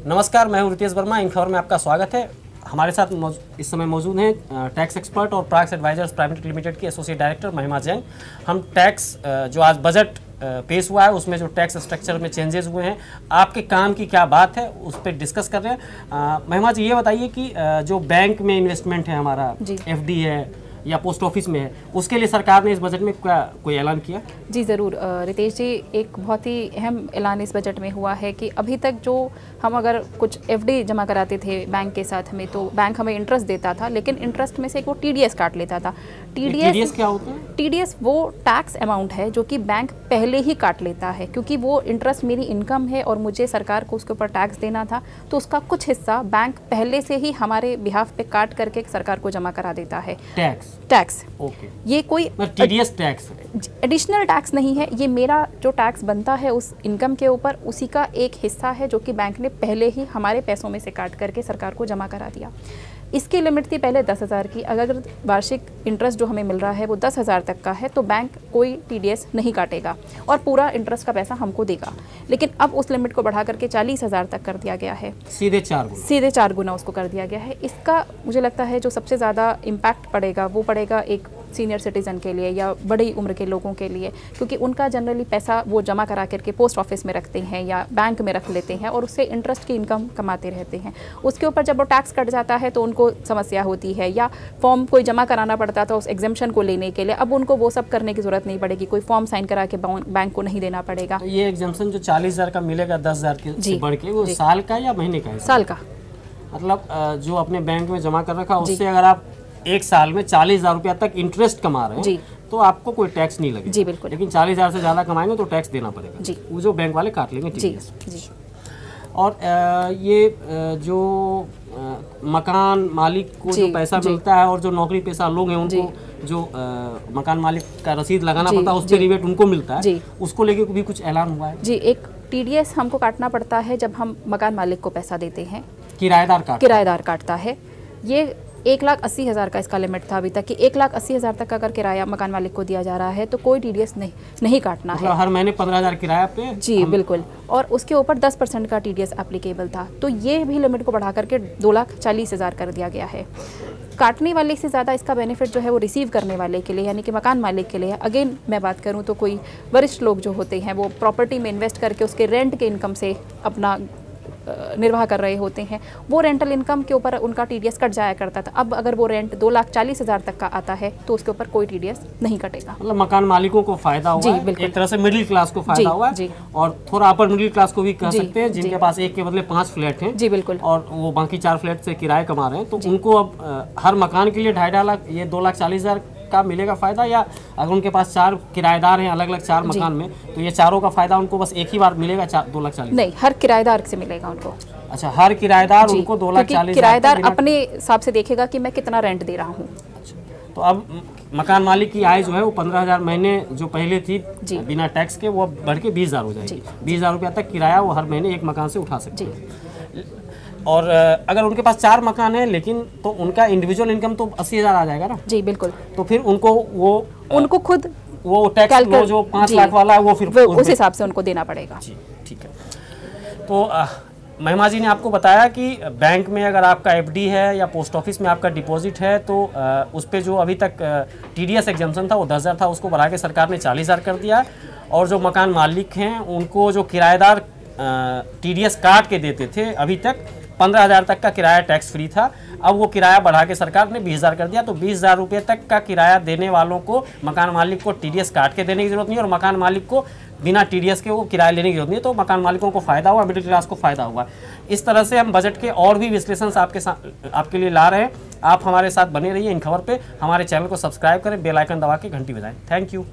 नमस्कार, मैं हूं रितेश वर्मा। इन खबर में आपका स्वागत है। हमारे साथ इस समय मौजूद हैं टैक्स एक्सपर्ट और प्राक्स एडवाइजर्स प्राइवेट लिमिटेड की एसोसिएट डायरेक्टर महिमा जैन। हम टैक्स जो आज बजट पेश हुआ है उसमें जो टैक्स स्ट्रक्चर में चेंजेस हुए हैं, आपके काम की क्या बात है, उस पर डिस्कस कर रहे हैं। महिमा जी, ये बताइए कि जो बैंक में इन्वेस्टमेंट है हमारा, एफडी है या पोस्ट ऑफिस में है, उसके लिए सरकार ने इस बजट में क्या कोई ऐलान किया? जी ज़रूर रितेश जी, एक बहुत ही अहम ऐलान इस बजट में हुआ है कि अभी तक जो हम अगर कुछ एफडी जमा कराते थे बैंक के साथ में, तो बैंक हमें इंटरेस्ट देता था, लेकिन इंटरेस्ट में से वो टीडीएस काट लेता था। टीडीएस क्या होता है? टीडीएस वो टैक्स अमाउंट है जो कि बैंक पहले ही काट लेता है, क्योंकि वो इंटरेस्ट मेरी इनकम है और मुझे सरकार को उसके ऊपर टैक्स देना था, तो उसका कुछ हिस्सा बैंक पहले से ही हमारे बिहाफ पे काट करके सरकार को जमा करा देता है। Tax okay. ये कोई टीडीएस टैक्स एडिशनल टैक्स नहीं है, ये मेरा जो टैक्स बनता है उस इनकम के ऊपर, उसी का एक हिस्सा है जो कि बैंक ने पहले ही हमारे पैसों में से काट करके सरकार को जमा करा दिया। इसकी लिमिट थी पहले 10,000 की। अगर वार्षिक इंटरेस्ट जो हमें मिल रहा है वो 10,000 तक का है तो बैंक कोई टीडीएस नहीं काटेगा और पूरा इंटरेस्ट का पैसा हमको देगा। लेकिन अब उस लिमिट को बढ़ा करके 40,000 तक कर दिया गया है। सीधे 4 गुना उसको कर दिया गया है। इसका मुझे लगता है जो सबसे ज़्यादा इम्पैक्ट पड़ेगा वो पड़ेगा एक सीनियर सिटीज़न के लिए या बड़ी उम्र के लोगों के लिए, क्योंकि उनका जनरली पैसा वो जमा करा करके पोस्ट ऑफिस में रखते हैं या बैंक में रख लेते हैं और उससे इंटरेस्ट की इनकम कमाते रहते हैं। उसके ऊपर जब वो टैक्स कट जाता है तो उनको समस्या होती है, या फॉर्म कोई जमा कराना पड़ता था उस एग्जेम्पशन को लेने के लिए, अब उनको वो सब करने की ज़रूरत नहीं पड़ेगी, कोई फॉर्म साइन करा के बैंक को नहीं देना पड़ेगा। तो ये एग्जेम्पशन जो 40,000 का मिलेगा 10,000 से बढ़ के, वो साल का या महीने का है? साल का। मतलब जो अपने बैंक में जमा कर रखा उससे अगर आप एक साल में 40,000 रुपया तक इंटरेस्ट कमा रहे हैं तो आपको कोई टैक्स नहीं लगेगा। जी बिल्कुल। लेकिन 40,000 से ज़्यादा कमाएंगे तो टैक्स देना पड़ेगा जी। वो जो बैंक वाले काट लेंगे टीडीएस। जी। और ये जो मकान मालिक को जो पैसा मिलता है और जो नौकरी पेशा लोग हैं उनको जो मकान मालिक का रसीद लगाना पड़ता है उस पर रिबेट उनको मिलता है, उसको लेके भी कुछ ऐलान हुआ है? जी, एक टीडीएस हमको काटना पड़ता है जब हम मकान मालिक को पैसा देते हैं। किराएदार काटता है। ये 1,80,000 का इसका लिमिट था अभी तक कि 1,80,000 तक अगर किराया मकान मालिक को दिया जा रहा है तो कोई टीडीएस नहीं काटना है। हर महीने 15,000 किराया पे? जी बिल्कुल। और उसके ऊपर 10% का टीडीएस एप्लीकेबल था, तो ये भी लिमिट को बढ़ा करके 2,40,000 कर दिया गया है। काटने वाले से ज़्यादा इसका बेनिफिट जो है वो रिसीव करने वाले के लिए, यानी कि मकान मालिक के लिए। अगेन मैं बात करूँ तो कोई वरिष्ठ लोग जो होते हैं वो प्रॉपर्टी में इन्वेस्ट करके उसके रेंट के इनकम से अपना निर्वाह कर रहे होते हैं, वो रेंटल इनकम के ऊपर उनका टीडीएस कट जाया करता था। अब अगर वो रेंट 2,40,000 तक का आता है तो उसके ऊपर कोई टीडीएस नहीं कटेगा। मतलब मकान मालिकों को फायदा हुआ है, एक तरह से मिडिल क्लास को फायदा हुआ है और थोड़ा अपर मिडिल क्लास को भी कह सकते हैं, जिनके पास एक के बदले 5 फ्लैट हैं। जी बिल्कुल। और वो बाकी 4 फ्लैट से किराए कमा रहे हैं, तो उनको अब हर मकान के लिए 2.5 लाख ये 2,40,000 का मिलेगा फायदा, या अगर उनके पास 4 किराएदार हैं अलग अलग 4 मकान में तो ये चारों का फायदा उनको बस एक ही बार मिलेगा 2,40,000? नहीं, हर किराएदार से मिलेगा उनको। अच्छा, हर किराएदार उनको 2,40,000? किराएदार अपने हिसाब से देखेगा कि मैं कितना रेंट दे रहा हूँ। अच्छा, तो अब मकान मालिक की आय जो है वो 15,000 महीने जो पहले थी बिना टैक्स के, वो बढ़ के 20,000 हो जाएगी। 20,000 रुपया तक किराया वो हर महीने एक मकान से उठा सकते हैं। और अगर उनके पास 4 मकान है लेकिन तो उनका इंडिविजुअल इनकम तो 80,000 आ जाएगा ना? जी बिल्कुल। तो फिर उनको खुद वो टैक्स जो 5 लाख वाला है वो फिर उस हिसाब से उनको देना पड़ेगा। जी ठीक है। तो महिमा जी ने आपको बताया कि बैंक में अगर आपका एफडी है या पोस्ट ऑफिस में आपका डिपॉजिट है तो उस पर जो अभी तक टीडीएस एग्जम्पशन था वो 10,000 था, उसको बढ़ा के सरकार ने 40,000 कर दिया है। और जो मकान मालिक हैं उनको जो किराएदार टीडीएस काट के देते थे अभी तक 15,000 तक का किराया टैक्स फ्री था, अब वो किराया बढ़ा के सरकार ने 20,000 कर दिया। तो 20,000 रुपये तक का किराया देने वालों को मकान मालिक को टीडीएस काट के देने की जरूरत नहीं और मकान मालिक को बिना टीडीएस के वो किराया लेने की जरूरत नहीं है। तो मकान मालिकों को फायदा हुआ, मिडिल क्लास को फायदा हुआ। इस तरह से हम बजट के और भी विश्लेषण आपके लिए ला रहे हैं। आप हमारे साथ बने रहिए इन खबर पे। हमारे चैनल को सब्सक्राइब करें, बेल आइकन दबा के घंटी बजाएं। Thank you.